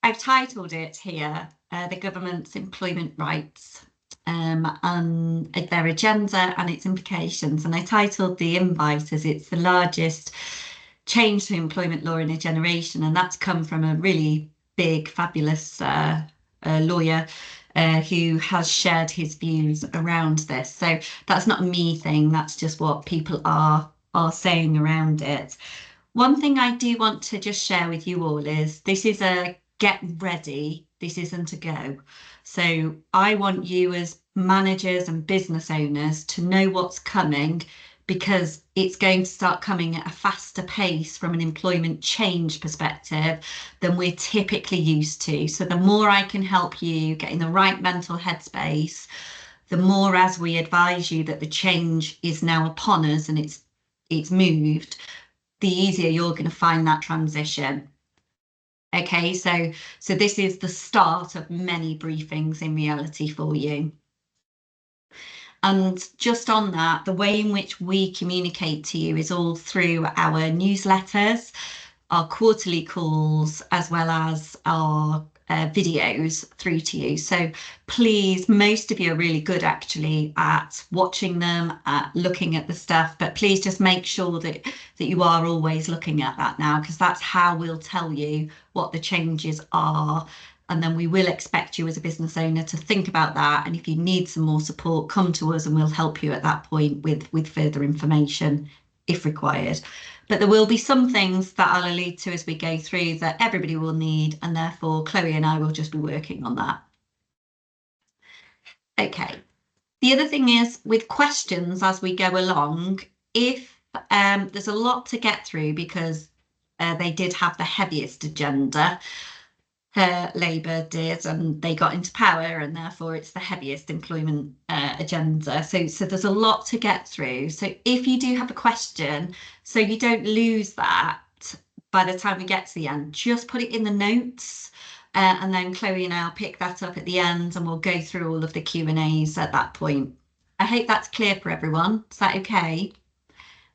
I've titled it here, the government's employment rights, and their agenda and its implications. And I titled the invite as it's the largest change to employment law in a generation. And that's come from a really big, fabulous lawyer who has shared his views around this. So that's not a me thing, that's just what people are saying around it. One thing I do want to just share with you all is this is a get ready, this isn't a go. So I want you as managers and business owners to know what's coming, because it's going to start coming at a faster pace from an employment change perspective than we're typically used to. So the more I can help you get in the right mental headspace, the more as we advise you that the change is now upon us and it's moved, the easier you're going to find that transition. Okay, so this is the start of many briefings in reality for you. And just on that, the way in which we communicate to you is all through our newsletters, our quarterly calls, as well as our videos through to you. So please, most of you are really good actually at watching them, at looking at the stuff, but please just make sure that you are always looking at that now, because that's how we'll tell you what the changes are. And then we will expect you as a business owner to think about that. And if you need some more support, come to us and we'll help you at that point with further information if required. But there will be some things that I'll allude to as we go through that everybody will need, and therefore Chloe and I will just be working on that. Okay. The other thing is with questions as we go along, if there's a lot to get through because they did have the heaviest agenda, Labour did, and they got into power, and therefore it's the heaviest employment agenda. So there's a lot to get through. So if you do have a question, so you don't lose that by the time we get to the end, just put it in the notes, and then Chloe and I'll pick that up at the end, and we'll go through all of the Q&As at that point. I hope that's clear for everyone. Is that okay?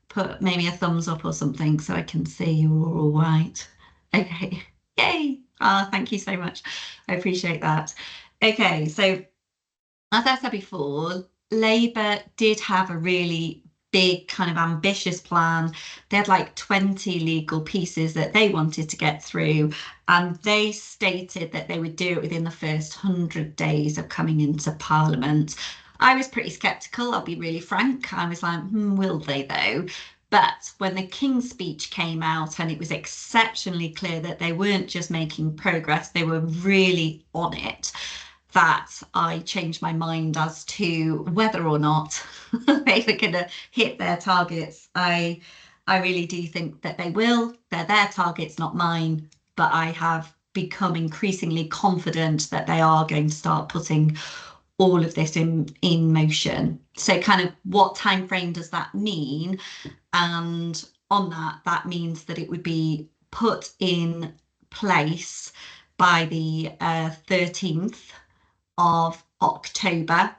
Put maybe a thumbs up or something so I can see you're all right. Okay, yay. Thank you so much. I appreciate that. Okay, so as I said before, Labour did have a really big kind of ambitious plan. They had like 20 legal pieces that they wanted to get through, and they stated that they would do it within the first 100 days of coming into Parliament. I was pretty sceptical, I'll be really frank. I was like, will they though? But when the King's Speech came out and it was exceptionally clear that they weren't just making progress, they were really on it, that I changed my mind as to whether or not they were going to hit their targets. I really do think that they will. They're their targets, not mine, but I have become increasingly confident that they are going to start putting all of this in motion. So kind of what time frame does that mean? And on that means that it would be put in place by the 13th of October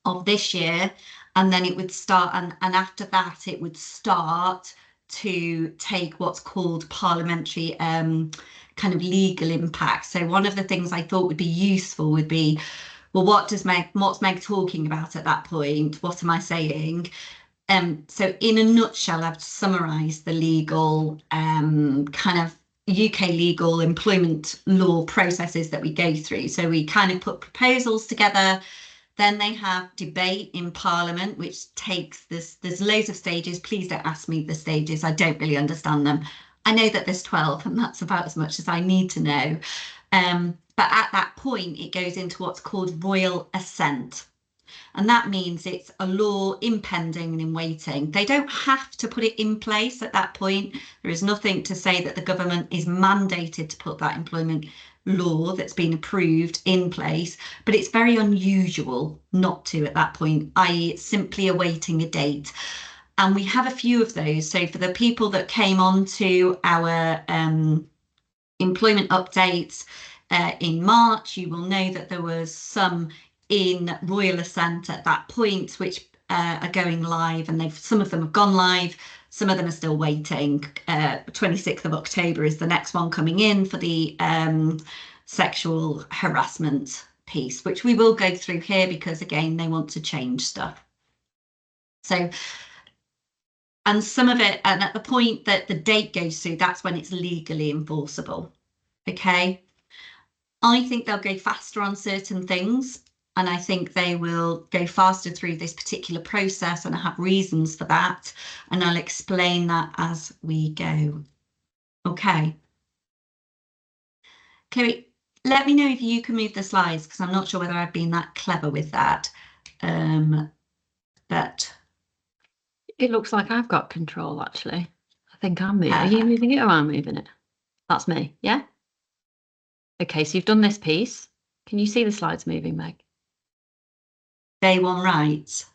of this year, and then it would start, and after that it would start to take what's called parliamentary kind of legal impact. So one of the things I thought would be useful would be, well, what's Meg talking about at that point? What am I saying? So in a nutshell, I've summarised the legal kind of UK legal employment law processes that we go through. So we kind of put proposals together, then they have debate in Parliament, which takes this, there's loads of stages. Please don't ask me the stages, I don't really understand them. I know that there's 12 and that's about as much as I need to know. But at that point, it goes into what's called royal assent. And that means it's a law impending and in waiting. They don't have to put it in place at that point. There is nothing to say that the government is mandated to put that employment law that's been approved in place, but it's very unusual not to at that point, i.e. it's simply awaiting a date. And we have a few of those. So for the people that came on to our employment updates in March, you will know that there was some in royal assent at that point, which are going live, and some of them have gone live, Some of them are still waiting. 26th of October is the next one coming in for the sexual harassment piece, which we will go through here because, again, they want to change stuff. So, and some of it, and at the point that the date goes through, that's when it's legally enforceable. Okay. I think they'll go faster on certain things, and I think they will go faster through this particular process, and I have reasons for that, and I'll explain that as we go. Okay. Chloe, let me know if you can move the slides, because I'm not sure whether I've been that clever with that. But it looks like I've got control, actually. I think I'm moving. Are you moving it or am I moving it? That's me, yeah? Okay, so you've done this piece. Can you see the slides moving, Meg? Day one rights.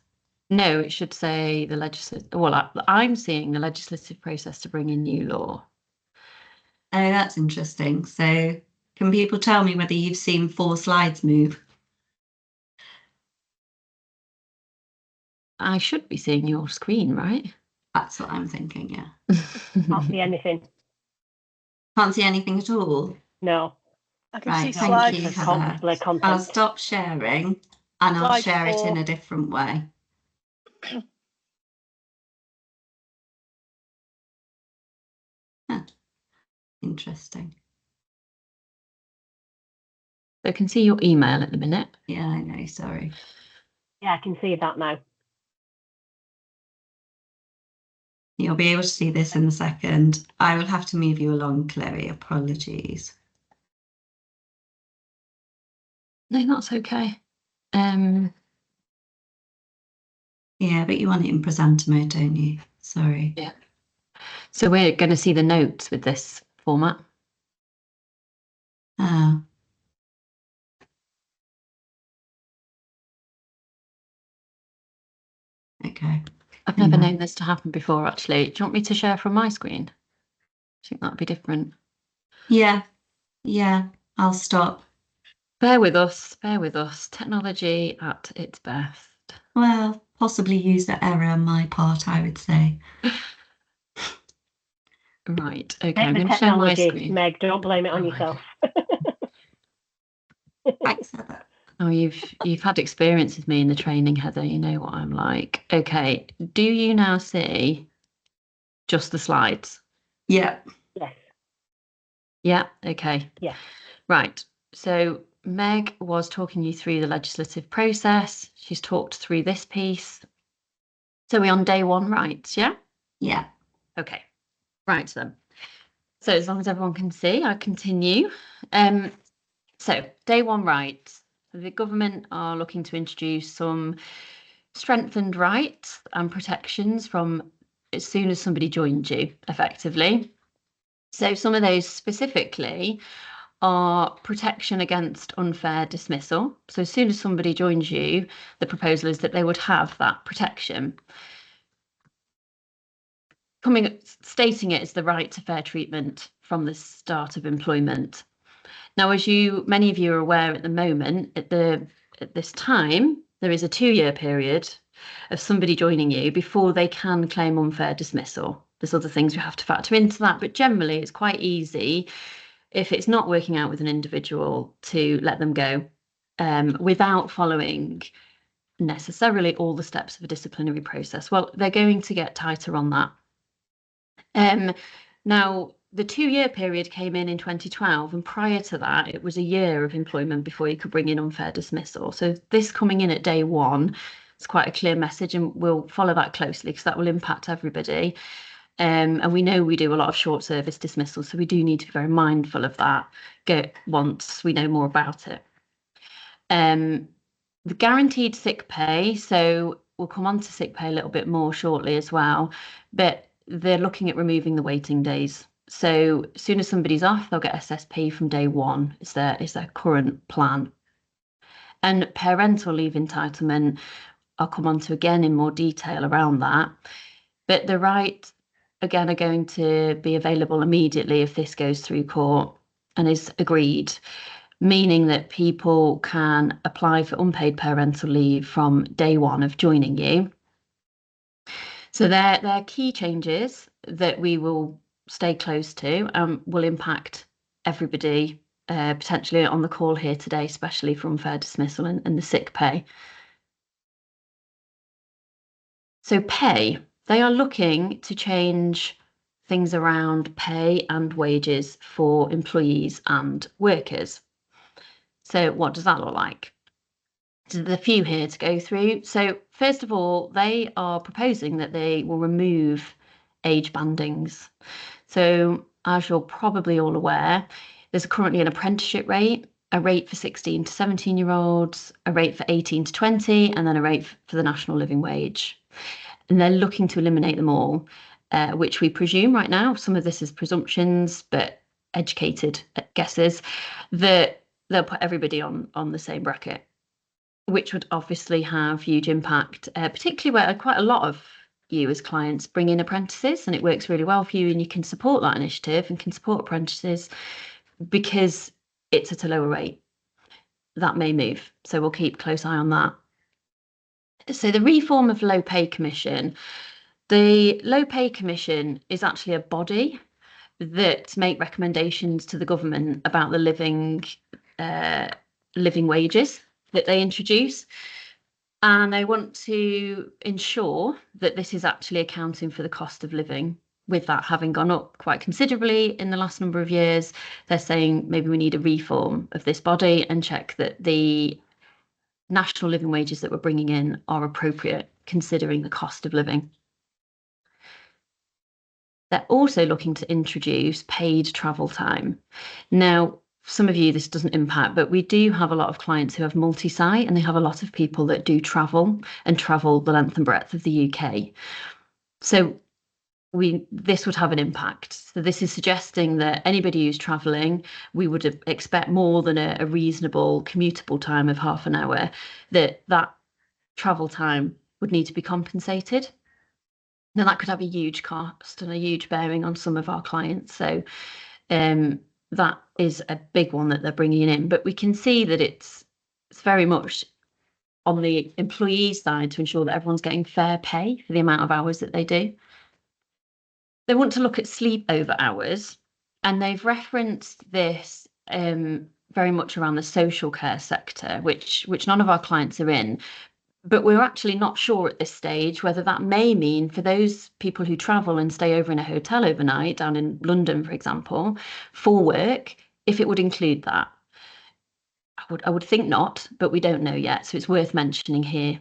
No, it should say the legislative. Well, I'm seeing the legislative process to bring in new law. Oh, that's interesting. So can people tell me whether you've seen 4 slides move? I should be seeing your screen, right? That's what I'm thinking, yeah. Can't see anything. Can't see anything at all. No. I can Right, see thank slides. you for Can't that. display content. I'll stop sharing and I'll Slide share it in 4. a different way. Huh. Interesting. So I can see your email at the minute. Yeah, I know, sorry. Yeah, I can see that now. You'll be able to see this in a second. I will have to move you along, Chloe. Apologies. No, that's okay. Yeah, but you want it in presenter mode, don't you? Sorry. Yeah. So we're going to see the notes with this format. Ah. Okay. I've never known this to happen before, actually. Do you want me to share from my screen? I think that'd be different. Yeah, I'll stop. Bear with us, Technology at its best. Well, possibly user error on my part, I would say. Right, okay, Take I'm the going to share my technology, screen. Meg. Don't blame it on Oh, yourself. Thanks, Heather. Oh, you've had experience with me in the training, Heather. You know what I'm like. Okay, do you now see just the slides? Yeah. Yes. Yeah, okay. Yeah. Right, so Meg was talking you through the legislative process. She's talked through this piece. So we're on day one rights, yeah? Yeah. Okay, right then. So as long as everyone can see, I continue. So day one rights. The government are looking to introduce some strengthened rights and protections from as soon as somebody joins you, effectively. So some of those specifically are protection against unfair dismissal. So as soon as somebody joins you, the proposal is that they would have that protection. Stating it as the right to fair treatment from the start of employment. Now, as many of you are aware at the moment, at this time, there is a 2-year period of somebody joining you before they can claim unfair dismissal. There's other things we have to factor into that, but generally it's quite easy if it's not working out with an individual to let them go without following necessarily all the steps of a disciplinary process. Well, they're going to get tighter on that. Now, the 2-year period came in 2012, and prior to that, it was a year of employment before you could bring in unfair dismissal. So this coming in at day one, it's quite a clear message, and we'll follow that closely because that will impact everybody. And we know we do a lot of short service dismissal, so we do need to be very mindful of that once we know more about it. The guaranteed sick pay, so we'll come on to sick pay a little bit more shortly as well, but they're looking at removing the waiting days. So as soon as somebody's off, they'll get SSP from day one. Is their current plan. And parental leave entitlement, I'll come on to again in more detail around that. But the rights, again, are going to be available immediately if this goes through court and is agreed, meaning that people can apply for unpaid parental leave from day one of joining you. So they're key changes that we will stay close to and will impact everybody potentially on the call here today, especially for unfair dismissal and the sick pay. So pay, they are looking to change things around pay and wages for employees and workers. So what does that look like? So there's a few here to go through. So first of all, they are proposing that they will remove age bandings. So as you're probably all aware, there's currently an apprenticeship rate, a rate for 16 to 17-year-olds, a rate for 18 to 20, and then a rate for the national living wage. And they're looking to eliminate them all, which we presume right now, some of this is presumptions, but educated guesses, that they'll put everybody on the same bracket, which would obviously have huge impact, particularly where quite a lot of you as clients bring in apprentices and it works really well for you and you can support that initiative and can support apprentices because it's at a lower rate. That may move, so we'll keep a close eye on that. So the reform of Low Pay Commission, the Low Pay Commission is actually a body that make recommendations to the government about the living wages that they introduce. And they want to ensure that this is actually accounting for the cost of living. With that having gone up quite considerably in the last number of years, they're saying maybe we need a reform of this body and check that the national living wages that we're bringing in are appropriate considering the cost of living. They're also looking to introduce paid travel time. Now, some of you, this doesn't impact, but we do have a lot of clients who have multi-site and they have a lot of people that do travel and travel the length and breadth of the UK. So this would have an impact. So this is suggesting that anybody who's travelling, we would expect more than a reasonable commutable time of half an hour, that travel time would need to be compensated. Now that could have a huge cost and a huge bearing on some of our clients. So that is a big one that they're bringing in, but we can see that it's very much on the employee side to ensure that everyone's getting fair pay for the amount of hours that they do. They want to look at sleepover hours, and they've referenced this very much around the social care sector, which none of our clients are in. But we're actually not sure at this stage whether that may mean for those people who travel and stay over in a hotel overnight down in London, for example, for work, if it would include that. I would think not, but we don't know yet, so it's worth mentioning here.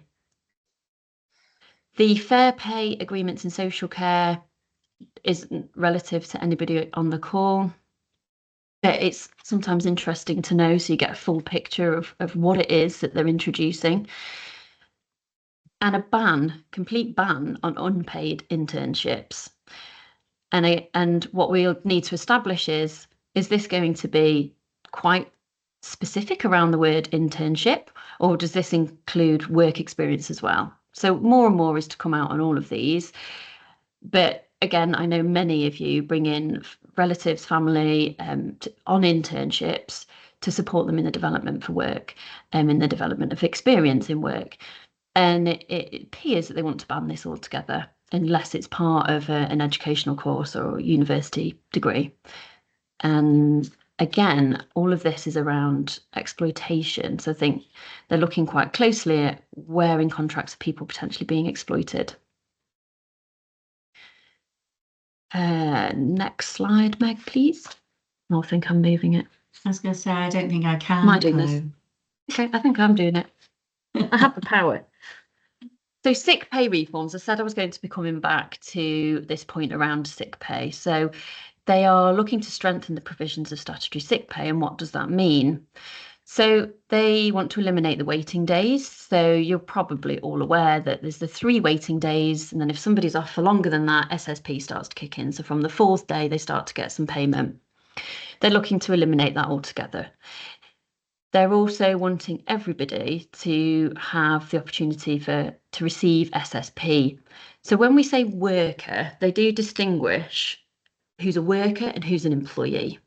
The fair pay agreements in social care isn't relative to anybody on the call, but it's sometimes interesting to know so you get a full picture of what it is that they're introducing. And a complete ban on unpaid internships. And what we'll need to establish is this going to be quite specific around the word internship, or does this include work experience as well? So more and more is to come out on all of these. But again, I know many of you bring in relatives, family on internships to support them in the development for work, in the development of experience in work. And it appears that they want to ban this altogether unless it's part of an educational course or a university degree. And again, all of this is around exploitation. So I think they're looking quite closely at where in contracts are people potentially being exploited. Next slide, Meg, please. I think I'm moving it. I was going to say, I don't think I can. Am I doing this? Okay, I think I'm doing it. I have the power. So sick pay reforms, I said I was going to be coming back to this point around sick pay. So they are looking to strengthen the provisions of statutory sick pay. And what does that mean? So they want to eliminate the waiting days. So you're probably all aware that there's the 3 waiting days. And then if somebody's off for longer than that, SSP starts to kick in. So from the 4th day, they start to get some payment. They're looking to eliminate that altogether. They're also wanting everybody to have the opportunity to receive SSP. So when we say worker, they do distinguish who's a worker and who's an employee.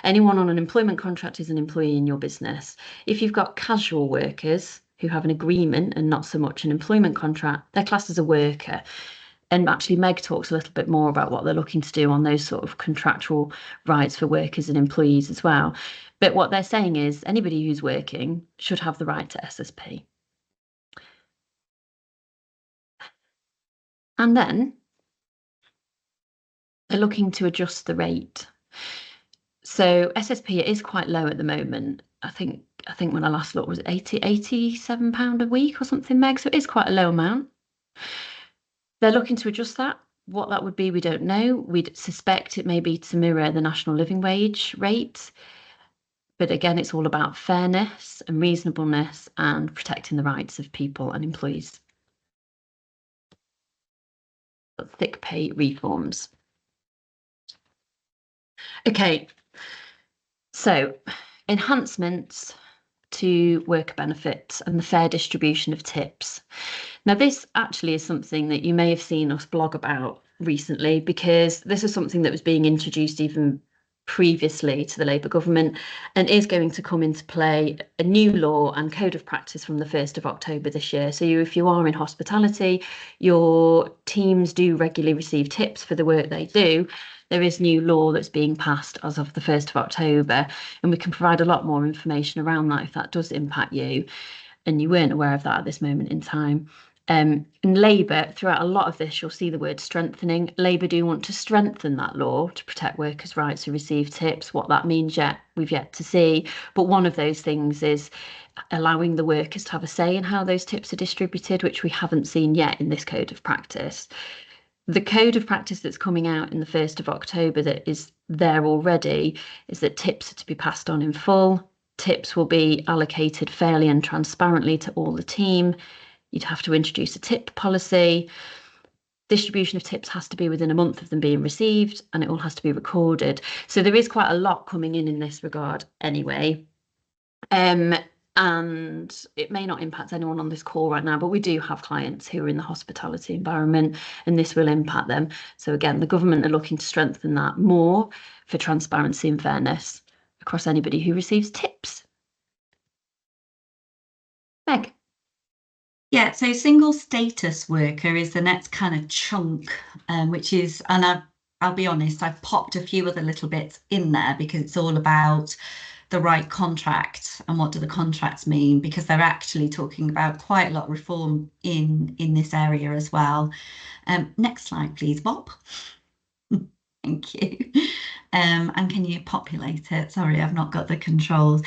Anyone on an employment contract is an employee in your business. If you've got casual workers who have an agreement and not so much an employment contract, they're classed as a worker. And actually Meg talks a little bit more about what they're looking to do on those sort of contractual rights for workers and employees as well. But what they're saying is anybody who's working should have the right to SSP. And then they're looking to adjust the rate. So SSP is quite low at the moment. I think when I last looked, was it 87 pound a week or something, Meg? So it is quite a low amount. They're looking to adjust that. What that would be, we don't know. We'd suspect it may be to mirror the national living wage rate. But again, it's all about fairness and reasonableness and protecting the rights of people and employees. Sick pay reforms. Okay, so enhancements to worker benefits and the fair distribution of tips. Now, this actually is something that you may have seen us blog about recently, because this is something that was being introduced even previously to the Labour government and is going to come into play, a new law and code of practice from the 1st of October this year. So if you are in hospitality, your teams do regularly receive tips for the work they do. There is new law that's being passed as of the 1st of October, and we can provide a lot more information around that if that does impact you and you weren't aware of that at this moment in time. In Labour, throughout a lot of this, you'll see the word strengthening. Labour do want to strengthen that law to protect workers' rights to receive tips. What that means we've yet to see. But one of those things is allowing the workers to have a say in how those tips are distributed, which we haven't seen yet in this code of practice. The code of practice that's coming out in the 1st of October that is there already is that tips are to be passed on in full. Tips will be allocated fairly and transparently to all the team. You'd have to introduce a tip policy. Distribution of tips has to be within a month of them being received, and it all has to be recorded. So there is quite a lot coming in this regard anyway. And it may not impact anyone on this call right now, but we do have clients who are in the hospitality environment, and this will impact them. So again, the government are looking to strengthen that more for transparency and fairness across anybody who receives tips. Meg. Yeah, so single status worker is the next kind of chunk, which is, and I'll be honest, I've popped a few other little bits in there because it's all about the right contract and what do the contracts mean, because they're actually talking about quite a lot of reform in this area as well. Next slide, please, Bob. Thank you. And can you populate it? Sorry, I've not got the controls.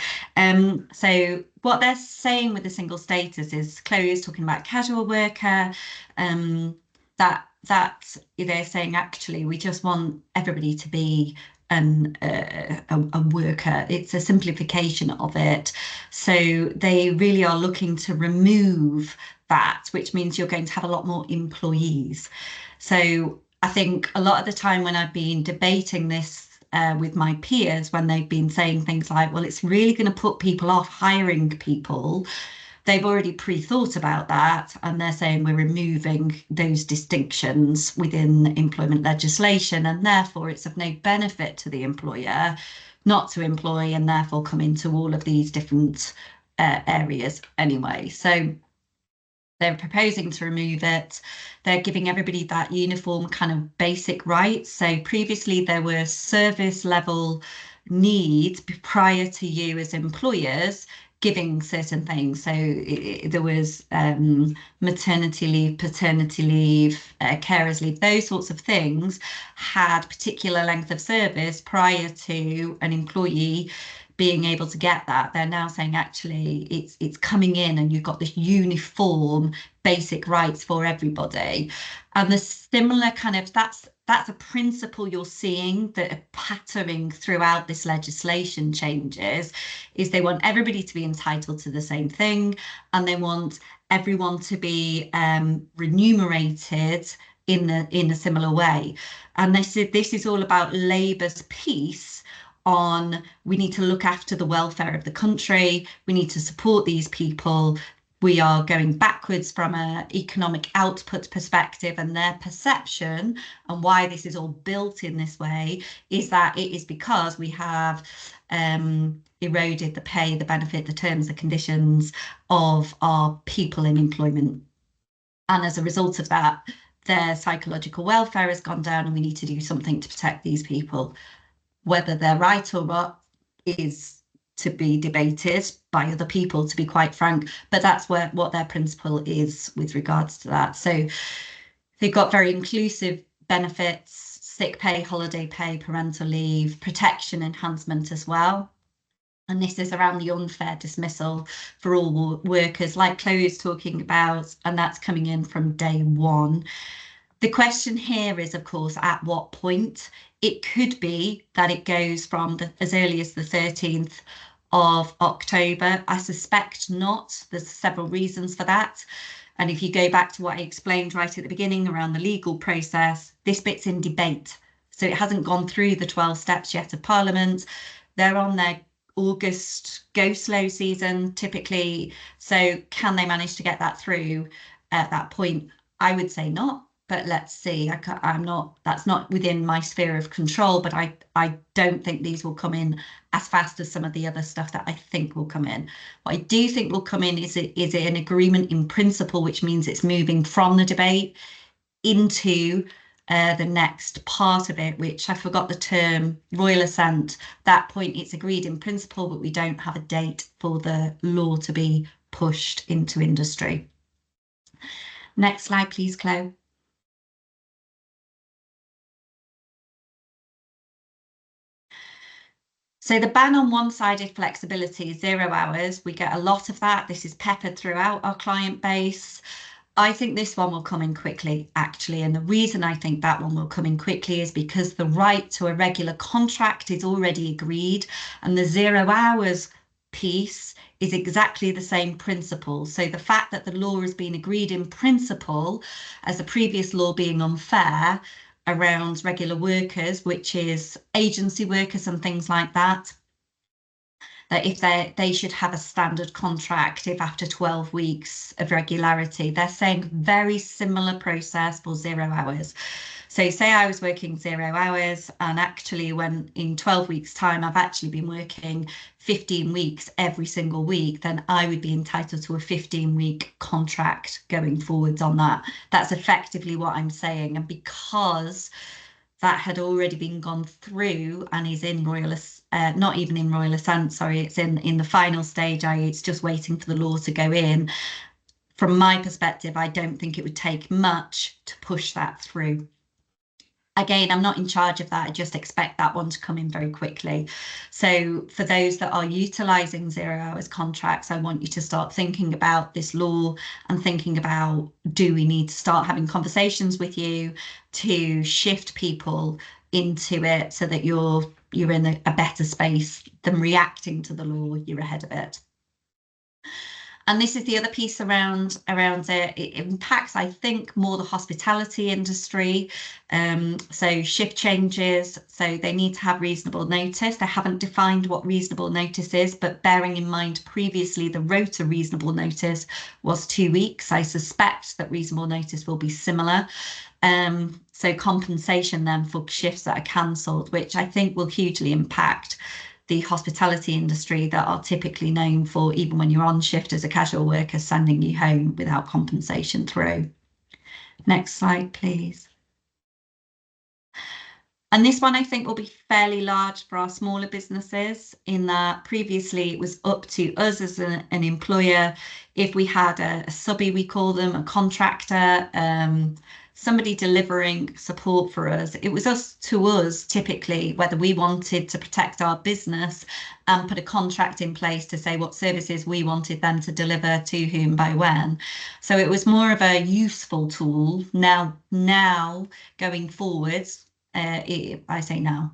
So what they're saying with the single status is, Chloe is talking about casual worker, that they're saying actually we just want everybody to be a worker. It's a simplification of it. So they really are looking to remove that, which means you're going to have a lot more employees. So I think a lot of the time when I've been debating this with my peers, when they've been saying things like, well, it's really going to put people off hiring people, they've already pre-thought about that, and they're saying we're removing those distinctions within employment legislation, and therefore it's of no benefit to the employer not to employ, and therefore come into all of these different areas anyway. So they're proposing to remove it. They're giving everybody that uniform kind of basic rights. So previously there were service level needs prior to you as employers giving certain things. So there was maternity leave, paternity leave, carers leave, those sorts of things had particular length of service prior to an employee being able to get that. They're now saying actually it's coming in and you've got this uniform basic rights for everybody. And the similar kind of, that's a principle you're seeing that are patterning throughout this legislation changes, is they want everybody to be entitled to the same thing, and they want everyone to be remunerated in a similar way. And this is all about Labour's piece on, we need to look after the welfare of the country, we need to support these people. We are going backwards from an economic output perspective, and their perception and why this is all built in this way is that it is because we have eroded the pay, the benefit, the terms, the conditions of our people in employment. And as a result of that, their psychological welfare has gone down and we need to do something to protect these people. Whether they're right or not is to be debated by other people, to be quite frank, but that's what their principle is with regards to that. So they've got very inclusive benefits, sick pay, holiday pay, parental leave, protection enhancement as well. And this is around the unfair dismissal for all workers, like Chloe is talking about, and that's coming in from day one. The question here is, of course, at what point? It could be that it goes from as early as the 13th of October. I suspect not. There's several reasons for that. And if you go back to what I explained right at the beginning around the legal process, this bit's in debate. So it hasn't gone through the 12 steps yet of Parliament. They're on their August go slow season typically. So can they manage to get that through at that point? I would say not. But let's see. That's not within my sphere of control, but I don't think these will come in as fast as some of the other stuff that I think will come in. What I do think will come in is an agreement in principle, which means it's moving from the debate into the next part of it, which I forgot the term, royal assent. That point it's agreed in principle, but we don't have a date for the law to be pushed into industry. Next slide, please, Chloe. So the ban on one-sided flexibility, 0 hours, we get a lot of that. This is peppered throughout our client base. I think this one will come in quickly, actually. And the reason I think that one will come in quickly is because the right to a regular contract is already agreed. And the 0 hours piece is exactly the same principle. So the fact that the law has been agreed in principle, as the previous law being unfair, around regular workers, which is agency workers and things like that, that if they should have a standard contract if after 12 weeks of regularity. They're saying very similar process for 0 hours. So say I was working 0 hours and actually when in 12 weeks time I've actually been working 15 weeks every single week, then I would be entitled to a 15-week contract going forwards on that. That's effectively what I'm saying. And because that had already been gone through and is in royal, not even in royal assent, sorry, it's in the final stage, it's just waiting for the law to go in. From my perspective, I don't think it would take much to push that through. Again, I'm not in charge of that. I just expect that one to come in very quickly. So for those that are utilising 0 hours contracts, I want you to start thinking about this law and thinking about, do we need to start having conversations with you to shift people into it so that you're in a better space than reacting to the law, you're ahead of it. And this is the other piece around it. It impacts, I think, more the hospitality industry. So shift changes, so they need to have reasonable notice. They haven't defined what reasonable notice is, but bearing in mind previously the rota reasonable notice was 2 weeks. I suspect that reasonable notice will be similar. So compensation then for shifts that are cancelled, which I think will hugely impact the hospitality industry that are typically known for, even when you're on shift as a casual worker, sending you home without compensation through. Next slide, please. And this one I think will be fairly large for our smaller businesses, in that previously it was up to us as an employer. If we had a subby, we call them, a contractor, somebody delivering support for us, it was up to us typically whether we wanted to protect our business and put a contract in place to say what services we wanted them to deliver to whom by when. So it was more of a useful tool. Now going forwards, I say now,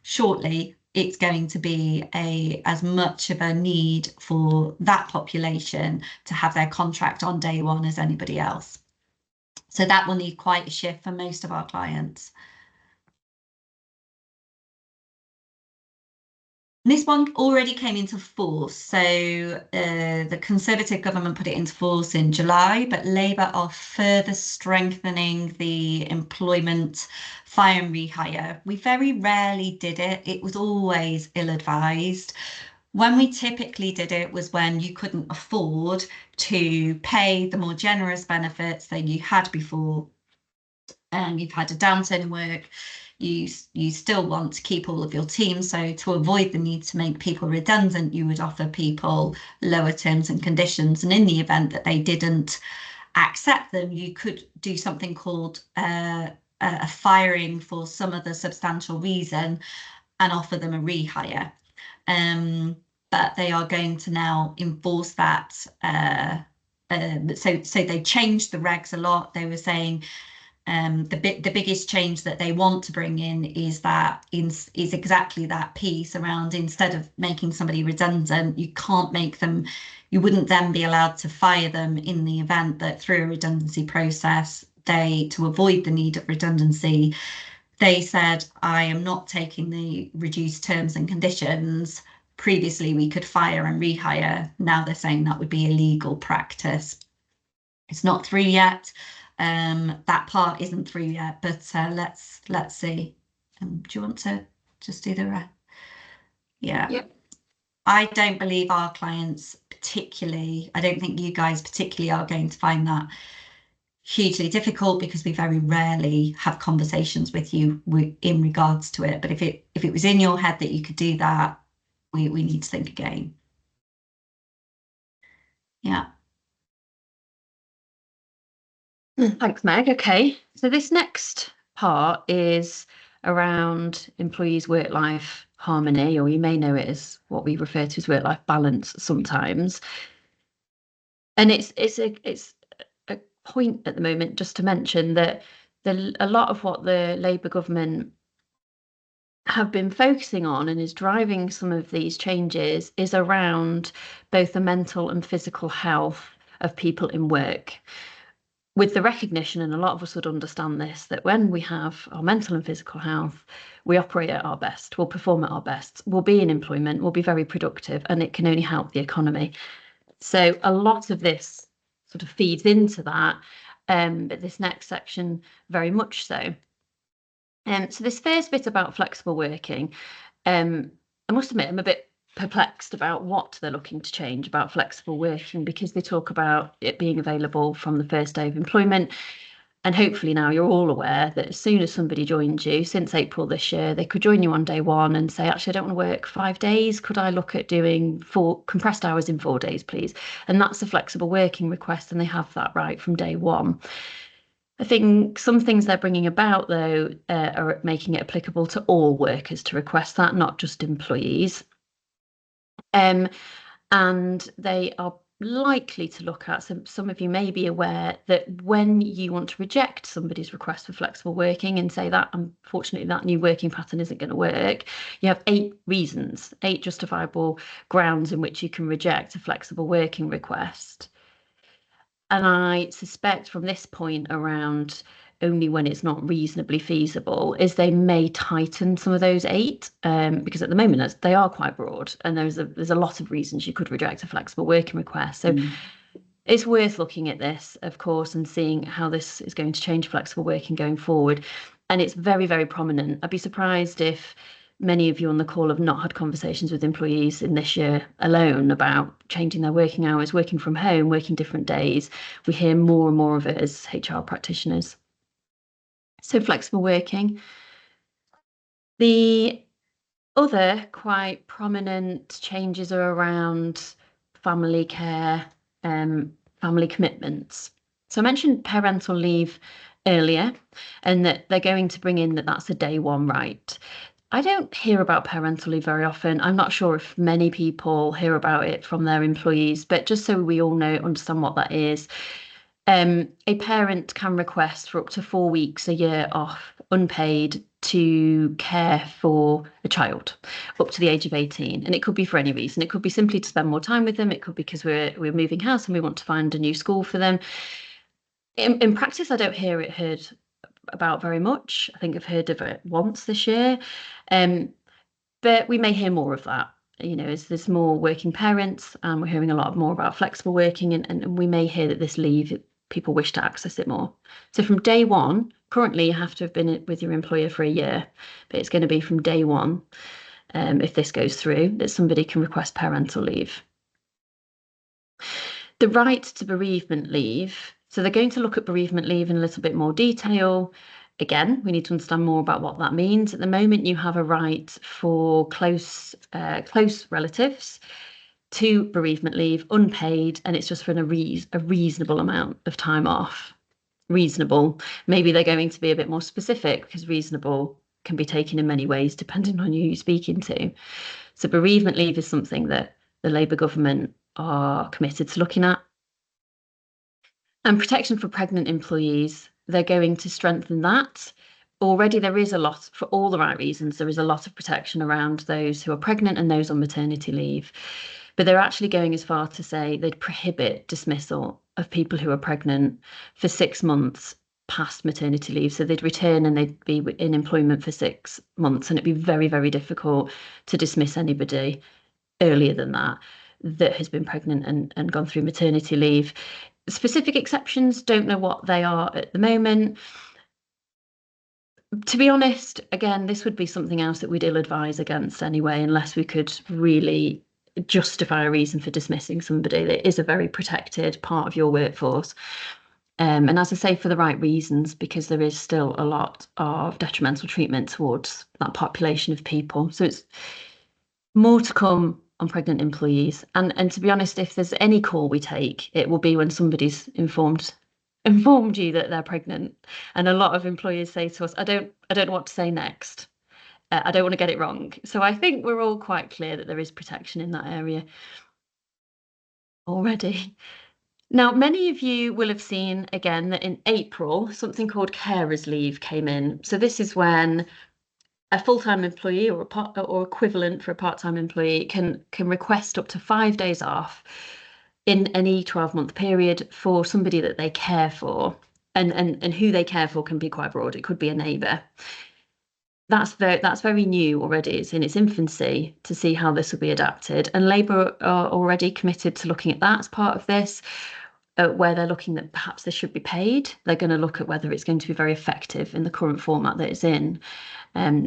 shortly it's going to be as much of a need for that population to have their contract on day one as anybody else. So that will need quite a shift for most of our clients. This one already came into force. So the Conservative government put it into force in July, but Labour are further strengthening the employment fire and rehire. We very rarely did it. It was always ill-advised. When we typically did it was when you couldn't afford to pay the more generous benefits that you had before, and you've had a downturn in work. You still want to keep all of your team, so to avoid the need to make people redundant, you would offer people lower terms and conditions, and in the event that they didn't accept them, you could do something called a firing for some other substantial reason and offer them a rehire. But they are going to now enforce that. So they changed the regs a lot. They were saying the biggest change that they want to bring in is exactly that piece around, instead of making somebody redundant, you wouldn't then be allowed to fire them in the event that through a redundancy process, to avoid the need of redundancy, they said, I am not taking the reduced terms and conditions. Previously, we could fire and rehire. Now they're saying that would be illegal practice. It's not through yet. That part isn't through yet, but let's see. Do you want to just do the rest? Yeah. Yep. I don't believe our clients particularly, I don't think you guys particularly are going to find that hugely difficult, because we very rarely have conversations with you in regards to it. But if it was in your head that you could do that, we need to think again. Yeah. Thanks, Meg. Okay, so this next part is around employees' work-life harmony, or you may know it as what we refer to as work-life balance sometimes. And it's a point at the moment just to mention that a lot of what the Labour government have been focusing on and is driving some of these changes is around both the mental and physical health of people in work, with the recognition, and a lot of us would understand this, that when we have our mental and physical health, we operate at our best, we'll perform at our best, we'll be in employment, we'll be very productive, and it can only help the economy. So a lot of this sort of feeds into that, but this next section very much so. So this first bit about flexible working, I must admit I'm a bit perplexed about what they're looking to change about flexible working, because they talk about it being available from the first day of employment. And hopefully now you're all aware that as soon as somebody joins you, since April this year, they could join you on day one and say, actually, I don't want to work 5 days. Could I look at doing 4 compressed hours in 4 days, please? And that's a flexible working request, and they have that right from day one. I think some things they're bringing about, though, are making it applicable to all workers to request that, not just employees. And they are likely to look at, some of you may be aware that when you want to reject somebody's request for flexible working and say that unfortunately that new working pattern isn't going to work, you have 8 reasons, 8 justifiable grounds in which you can reject a flexible working request. And I suspect from this point around only when it's not reasonably feasible is they may tighten some of those 8, because at the moment they are quite broad, and there's a lot of reasons you could reject a flexible working request. So it's worth looking at this, of course, and seeing how this is going to change flexible working going forward. And it's very, very prominent. I'd be surprised if many of you on the call have not had conversations with employees in this year alone about changing their working hours, working from home, working different days. We hear more and more of it as HR practitioners. So flexible working. The other quite prominent changes are around family care, family commitments. So I mentioned parental leave earlier, and that they're going to bring in that's a day one right. I don't hear about parental leave very often. I'm not sure if many people hear about it from their employees, but just so we all understand what that is. A parent can request for up to 4 weeks a year off, unpaid, to care for a child up to the age of 18. And it could be for any reason. It could be simply to spend more time with them. It could be because we're moving house and we want to find a new school for them. In practice, I don't hear it heard about very much. I think I've heard of it once this year. But we may hear more of that, as there's more working parents, and we're hearing a lot more about flexible working, and we may hear that this leave, people wish to access it more. So from day one, currently you have to have been with your employer for a year, but it's going to be from day one. if this goes through, that somebody can request parental leave. The right to bereavement leave. So they're going to look at bereavement leave in a little bit more detail. Again, we need to understand more about what that means. At the moment, you have a right for close relatives to bereavement leave, unpaid, and it's just for a reasonable amount of time off. Reasonable. Maybe they're going to be a bit more specific, because reasonable can be taken in many ways depending on who you're speaking to. So bereavement leave is something that the Labour government are committed to looking at. And protection for pregnant employees, they're going to strengthen that. Already there is a lot, for all the right reasons, there is a lot of protection around those who are pregnant and those on maternity leave. But they're actually going as far to say they'd prohibit dismissal of people who are pregnant for 6 months past maternity leave. So they'd return and they'd be in employment for 6 months, and it'd be very, very difficult to dismiss anybody earlier than that has been pregnant and gone through maternity leave. Specific exceptions, don't know what they are at the moment. To be honest, again, this would be something else that we'd ill-advise against anyway, unless we could really justify a reason for dismissing somebody that is a very protected part of your workforce. And as I say, for the right reasons, because there is still a lot of detrimental treatment towards that population of people. So it's more to come on pregnant employees. And to be honest, if there's any call we take, it will be when somebody's informed you that they're pregnant. And a lot of employers say to us, I don't know what to say next. I don't want to get it wrong. So I think we're all quite clear that there is protection in that area already. Now, many of you will have seen, again, that in April, something called carers leave came in. So this is when a full-time employee or equivalent for a part-time employee can request up to 5 days off in any 12-month period for somebody that they care for. And who they care for can be quite broad. It could be a neighbour. That's very new already. It's in its infancy to see how this will be adapted. And Labour are already committed to looking at that as part of this, where they're looking that perhaps this should be paid. They're going to look at whether it's going to be very effective in the current format that it's in.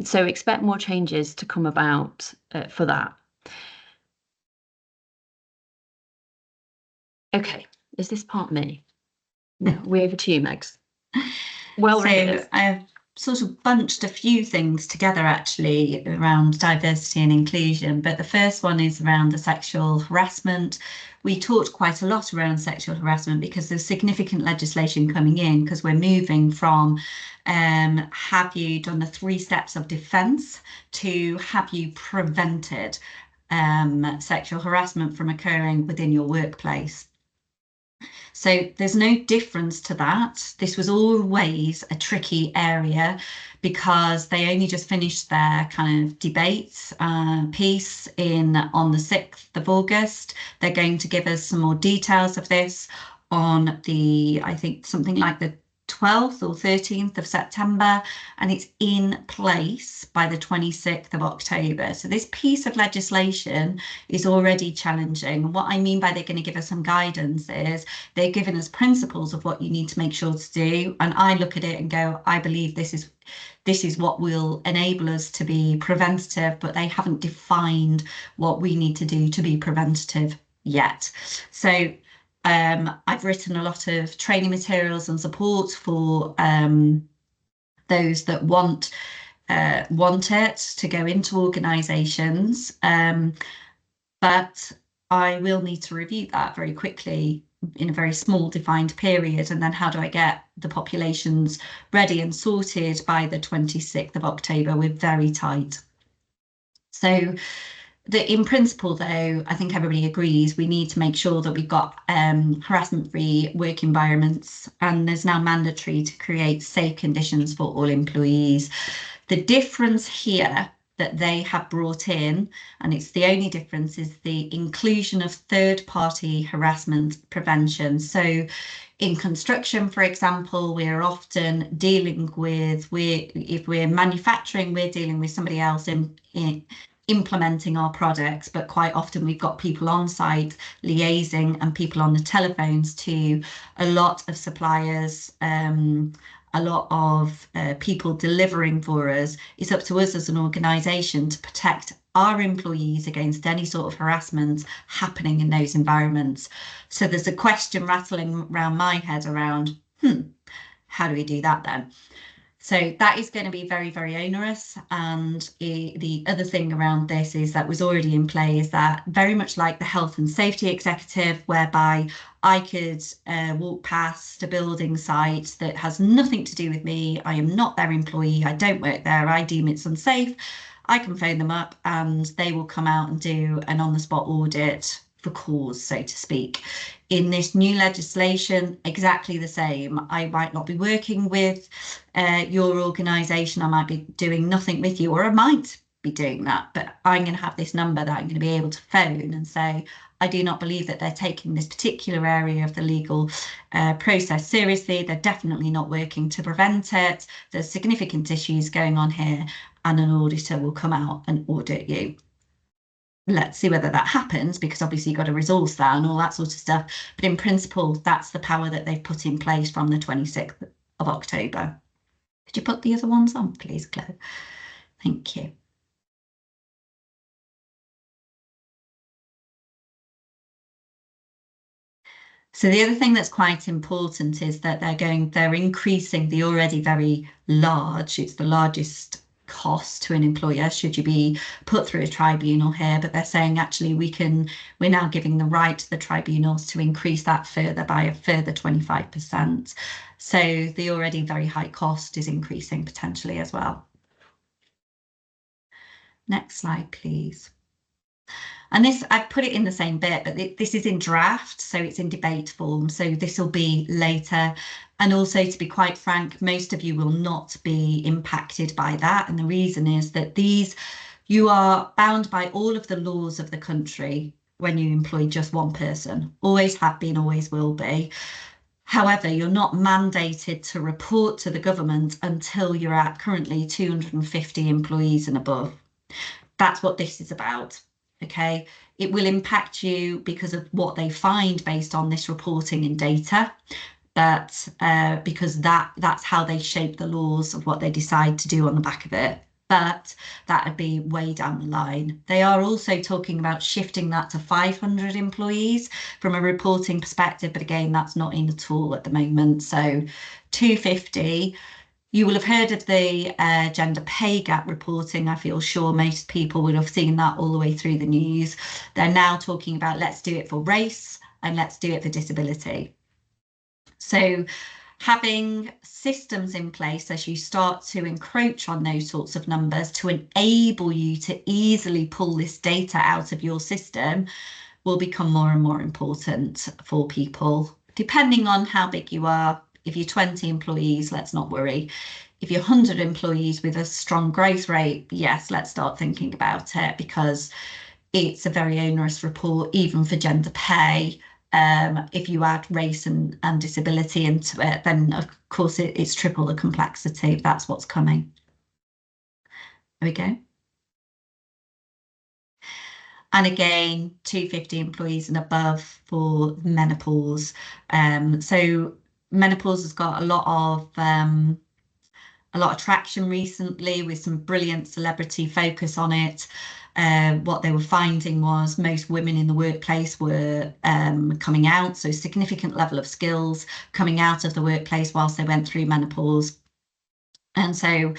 So expect more changes to come about for that. Okay, is this part me? No, we're over to you, Megs. Well, so I've sort of bunched a few things together actually around diversity and inclusion, but the first one is around the sexual harassment. We talked quite a lot around sexual harassment because there's significant legislation coming in, because we're moving from have you done the 3 steps of defence to have you prevented sexual harassment from occurring within your workplace. So there's no difference to that. This was always a tricky area because they only just finished their kind of debate piece on the 6th of August. They're going to give us some more details of this on I think something like the 12th or 13th of September, and it's in place by the 26th of October. So this piece of legislation is already challenging. And what I mean by they're going to give us some guidance is they've given us principles of what you need to make sure to do. And I look at it and go, I believe this is what will enable us to be preventative, but they haven't defined what we need to do to be preventative yet. So I've written a lot of training materials and support for those that want it to go into organisations, but I will need to review that very quickly in a very small defined period. And then how do I get the populations ready and sorted by the 26th of October? We're very tight. So in principle, though, I think everybody agrees we need to make sure that we've got harassment-free work environments, and there's now mandatory to create safe conditions for all employees. The difference here that they have brought in, and it's the only difference, is the inclusion of third-party harassment prevention. So in construction, for example, we're often dealing with, if we're manufacturing, we're dealing with somebody else in implementing our products, but quite often we've got people on site liaising and people on the telephones to a lot of suppliers, a lot of people delivering for us. It's up to us as an organisation to protect our employees against any sort of harassment happening in those environments. So there's a question rattling around my head around, how do we do that then? So that is going to be very, very onerous. And the other thing around this is that was already in play is that very much like the health and safety executive, whereby I could walk past a building site that has nothing to do with me. I am not their employee. I don't work there. I deem it's unsafe. I can phone them up and they will come out and do an on-the-spot audit for cause, so to speak. In this new legislation, exactly the same. I might not be working with your organisation. I might be doing nothing with you, or I might be doing that, but I'm going to have this number that I'm going to be able to phone and say, I do not believe that they're taking this particular area of the legal process seriously. They're definitely not working to prevent it. There's significant issues going on here, and an auditor will come out and audit you. Let's see whether that happens, because obviously you've got to resource that and all that sort of stuff. But in principle, that's the power that they've put in place from the 26th of October. Could you put the other ones on, please, Claire? Thank you. So the other thing that's quite important is that they're increasing the already very large, it's the largest cost to an employer should you be put through a tribunal here, but they're saying actually we're now giving the right to the tribunals to increase that further by a further 25%. So the already very high cost is increasing potentially as well. Next slide, please. And this, I've put it in the same bit, but this is in draft, so it's in debate form. So this will be later. And also, to be quite frank, most of you will not be impacted by that. And the reason is that you are bound by all of the laws of the country when you employ just one person. Always have been, always will be. However, you're not mandated to report to the government until you're at currently 250 employees and above. That's what this is about. Okay, it will impact you because of what they find based on this reporting and data, but because that's how they shape the laws of what they decide to do on the back of it. But that would be way down the line. They are also talking about shifting that to 500 employees from a reporting perspective, but again, that's not in at all at the moment. So 250. You will have heard of the gender pay gap reporting. I feel sure most people would have seen that all the way through the news. They're now talking about let's do it for race and let's do it for disability. So having systems in place as you start to encroach on those sorts of numbers to enable you to easily pull this data out of your system will become more and more important for people, depending on how big you are. If you're 20 employees, let's not worry. If you're 100 employees with a strong growth rate, yes, let's start thinking about it, because it's a very onerous report, even for gender pay. If you add race and disability into it, then of course it's triple the complexity. That's what's coming. There we go. And again, 250 employees and above for menopause. So menopause has got a lot of traction recently, with some brilliant celebrity focus on it. What they were finding was most women in the workplace were coming out, so significant level of skills coming out of the workplace whilst they went through menopause. And so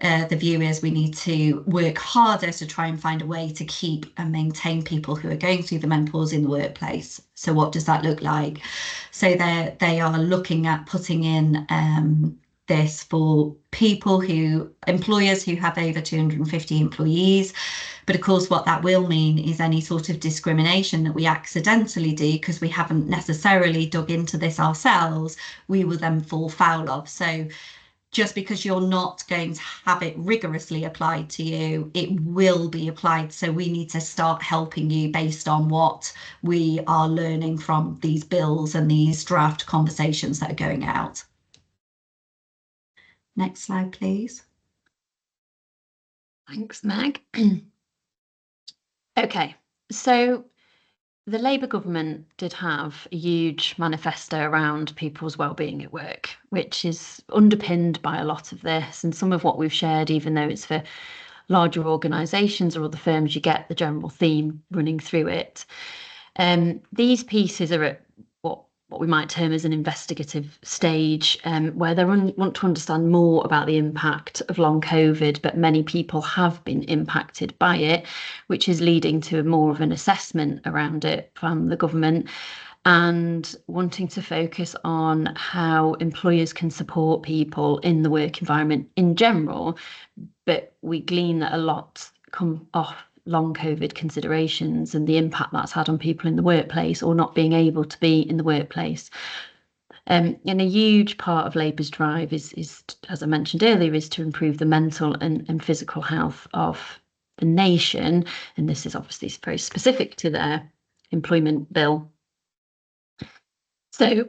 the view is we need to work harder to try and find a way to keep and maintain people who are going through the menopause in the workplace. So what does that look like? So they are looking at putting in this for employers who have over 250 employees. But of course, what that will mean is any sort of discrimination that we accidentally do because we haven't necessarily dug into this ourselves, we will then fall foul of. So just because you're not going to have it rigorously applied to you, it will be applied. So we need to start helping you based on what we are learning from these bills and these draft conversations that are going out. Next slide, please. Thanks, Meg. Okay, so the Labour government did have a huge manifesto around people's wellbeing at work, which is underpinned by a lot of this and some of what we've shared, even though it's for larger organisations or other firms, you get the general theme running through it. These pieces are at what we might term as an investigative stage, where they want to understand more about the impact of long COVID, but many people have been impacted by it, which is leading to more of an assessment around it from the government, and wanting to focus on how employers can support people in the work environment in general. But we glean that a lot come off long COVID considerations and the impact that's had on people in the workplace or not being able to be in the workplace. And a huge part of Labour's drive is, as I mentioned earlier, is to improve the mental and physical health of the nation. And this is obviously very specific to their employment bill. So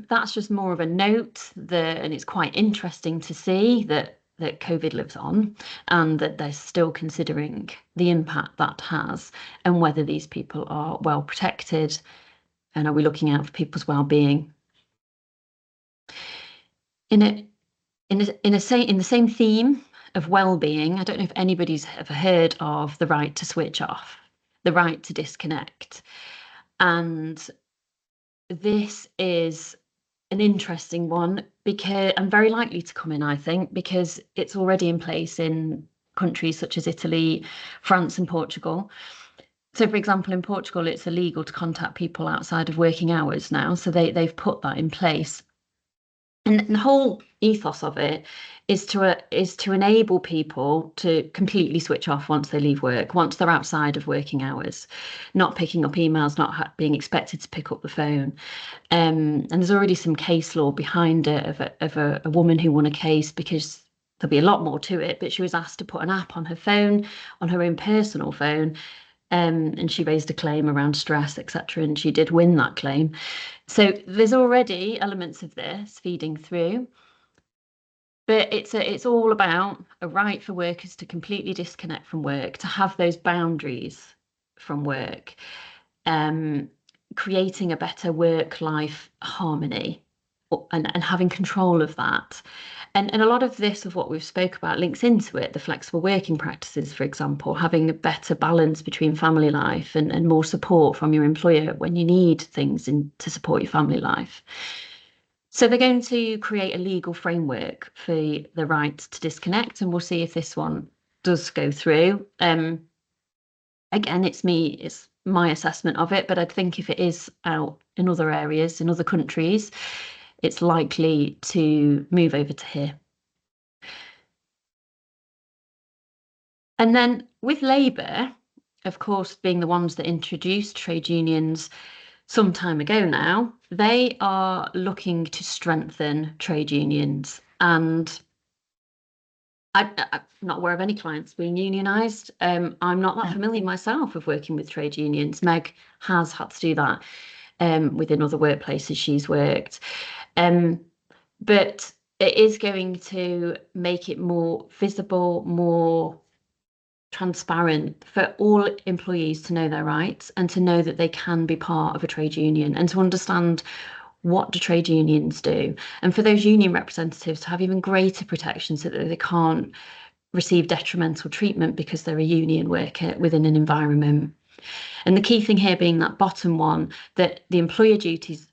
that's just more of a note, and it's quite interesting to see that COVID lives on and that they're still considering the impact that has and whether these people are well protected and are we looking out for people's well-being. In the same theme of well-being, I don't know if anybody's ever heard of the right to switch off, the right to disconnect. And this is an interesting one because I'm very likely to come in, I think, because it's already in place in countries such as Italy, France and Portugal. So, for example, in Portugal, it's illegal to contact people outside of working hours now. So they've put that in place. And the whole ethos of it is to enable people to completely switch off once they leave work, once they're outside of working hours, not picking up emails, not being expected to pick up the phone. And there's already some case law behind it of a woman who won a case because there'll be a lot more to it, but she was asked to put an app on her phone, on her own personal phone, and she raised a claim around stress, etc. And she did win that claim. So there's already elements of this feeding through. But it's all about a right for workers to completely disconnect from work, to have those boundaries from work, creating a better work-life harmony and having control of that. And a lot of this of what we've spoke about links into it, the flexible working practices, for example, having a better balance between family life and more support from your employer when you need things to support your family life. So they're going to create a legal framework for the right to disconnect, and we'll see if this one does go through. Again, it's my assessment of it, but I think if it is out in other areas, in other countries, it's likely to move over to here. And then with Labour, of course, being the ones that introduced trade unions some time ago now, they are looking to strengthen trade unions. And I'm not aware of any clients being unionised. I'm not that familiar myself with working with trade unions. Meg has had to do that within other workplaces she's worked. But it is going to make it more visible, more transparent for all employees to know their rights and to know that they can be part of a trade union and to understand what do trade unions do, and for those union representatives to have even greater protection so that they can't receive detrimental treatment because they're a union worker within an environment. And the key thing here being that bottom one, that the employer duties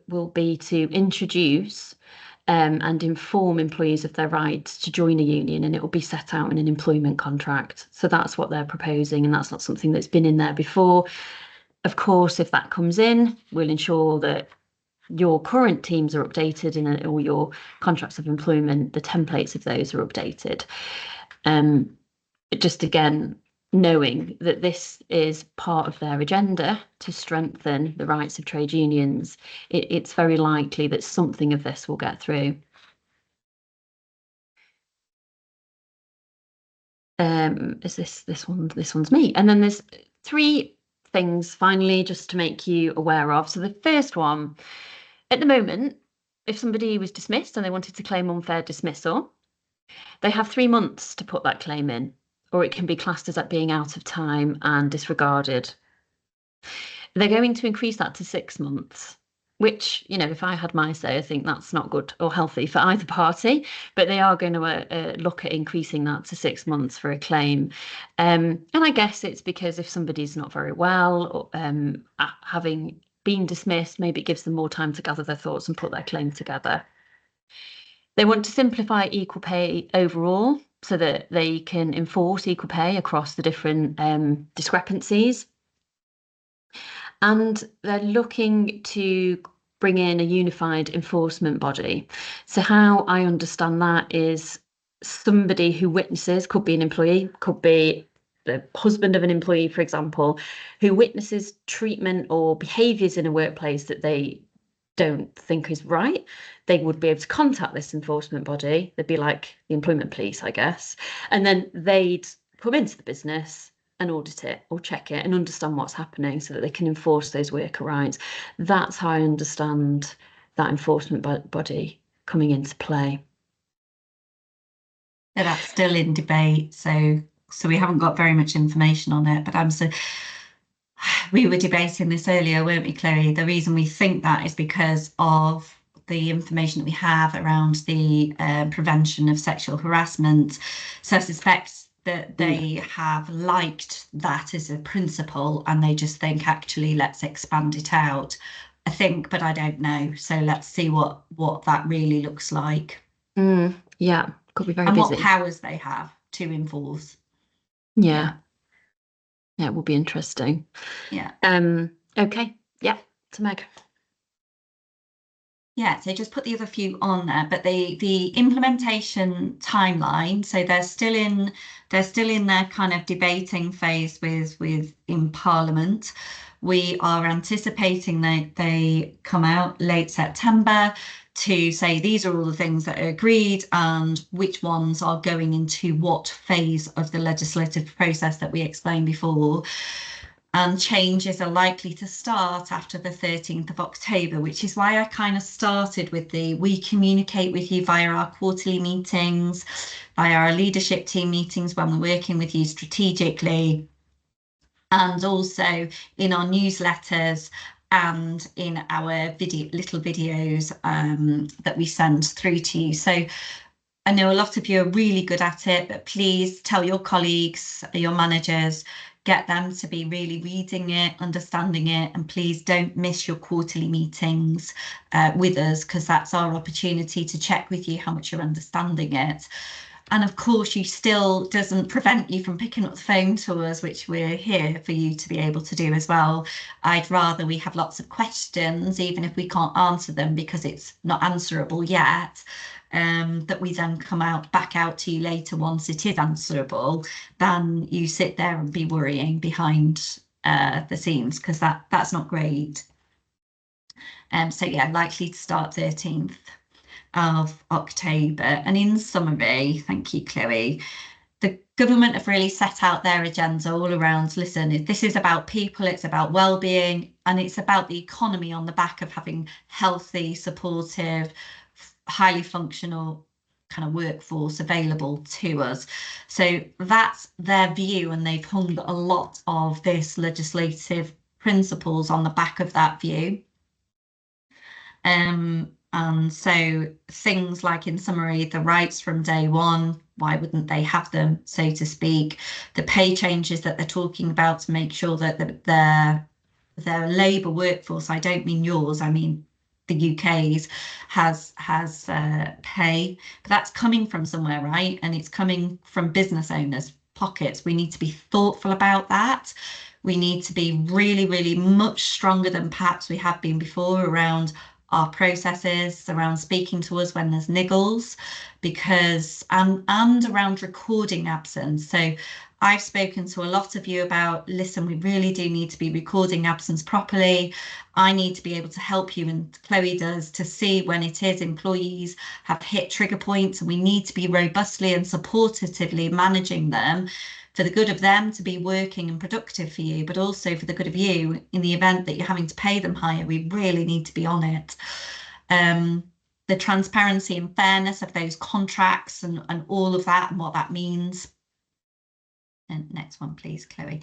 will be to introduce and inform employees of their rights to join a union, and it will be set out in an employment contract. So that's what they're proposing, and that's not something that's been in there before. Of course, if that comes in, we'll ensure that your current teams are updated or your contracts of employment, the templates of those are updated. Just again, knowing that this is part of their agenda to strengthen the rights of trade unions, it's very likely that something of this will get through. Is this one's me? And then there's three things finally just to make you aware of. So the first one, at the moment, if somebody was dismissed and they wanted to claim unfair dismissal, they have 3 months to put that claim in, or it can be classed as being out of time and disregarded. They're going to increase that to 6 months. which, you know, if I had my say, I think that's not good or healthy for either party, but they are going to look at increasing that to 6 months for a claim. And I guess it's because if somebody's not very well, or, having been dismissed, maybe it gives them more time to gather their thoughts and put their claim together. They want to simplify equal pay overall so that they can enforce equal pay across the different discrepancies. And they're looking to bring in a unified enforcement body. So how I understand that is somebody who witnesses, could be an employee, could be the husband of an employee, for example, who witnesses treatment or behaviours in a workplace that they don't think is right. They would be able to contact this enforcement body. They'd be like the employment police, I guess, and then they'd come into the business and audit it or check it and understand what's happening so that they can enforce those worker rights. That's how I understand that enforcement body coming into play. Yeah, that's still in debate, so we haven't got very much information on it, but we were debating this earlier, weren't we, Chloe? The reason we think that is because of the information that we have around the prevention of sexual harassment. So I suspect that they have liked that as a principle and they just think, actually, let's expand it out. I think, but I don't know. So let's see what that really looks like. Yeah, could be very and busy. What powers they have to enforce. Yeah, it will be interesting. Yeah. Okay. Yeah, to Meg. Yeah, so just put the other few on there, but the implementation timeline, so they're still in their kind of debating phase with in Parliament. We are anticipating that they come out late September to say these are all the things that are agreed and which ones are going into what phase of the legislative process that we explained before. And changes are likely to start after the 13th of October, which is why I kind of started with we communicate with you via our quarterly meetings, via our leadership team meetings when we're working with you strategically, and also in our newsletters and in our little videos that we send through to you. So I know a lot of you are really good at it, but please tell your colleagues, your managers, get them to be really reading it, understanding it, and please don't miss your quarterly meetings with us, because that's our opportunity to check with you how much you're understanding it. And of course, you still doesn't prevent you from picking up the phone to us, which we're here for you to be able to do as well. I'd rather we have lots of questions, even if we can't answer them because it's not answerable yet, that we then come back out to you later once it is answerable, than you sit there and be worrying behind the scenes, because that's not great. So yeah, likely to start 13th of October. And in summary, thank you, Chloe, the government have really set out their agenda all around, listen, this is about people, it's about well-being, and it's about the economy on the back of having healthy, supportive, highly functional kind of workforce available to us. So that's their view, and they've hung a lot of this legislative principles on the back of that view. And so things like, in summary, the rights from day one, why wouldn't they have them, so to speak? The pay changes that they're talking about to make sure that their labour workforce, I don't mean yours, I mean the UK's, has pay, but that's coming from somewhere, right? And it's coming from business owners' pockets. We need to be thoughtful about that. We need to be really, really much stronger than perhaps we have been before around our processes, around speaking to us when there's niggles, because and around recording absence. So I've spoken to a lot of you about, listen, we really do need to be recording absence properly. I need to be able to help you, and Chloe does, to see when it is employees have hit trigger points, and we need to be robustly and supportively managing them for the good of them to be working and productive for you, but also for the good of you in the event that you're having to pay them higher. We really need to be on it. The transparency and fairness of those contracts and all of that and what that means. And next one, please, Chloe.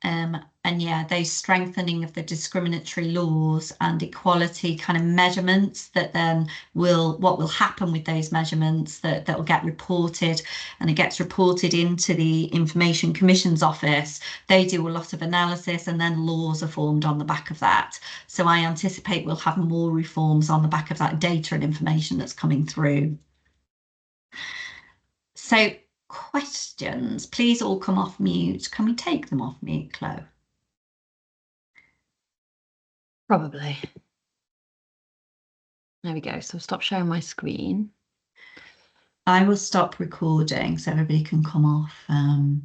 And yeah, those strengthening of the discriminatory laws and equality kind of measurements that then what will happen with those measurements that will get reported, and it gets reported into the Information Commission's office. They do a lot of analysis and then laws are formed on the back of that. So I anticipate we'll have more reforms on the back of that data and information that's coming through. So questions, please all come off mute. Can we take them off mute, Chloe? Probably. There we go. So stop sharing my screen. I will stop recording so everybody can come off. Hang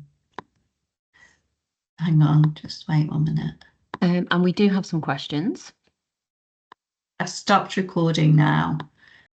on, just wait 1 minute. And we do have some questions. I've stopped recording now.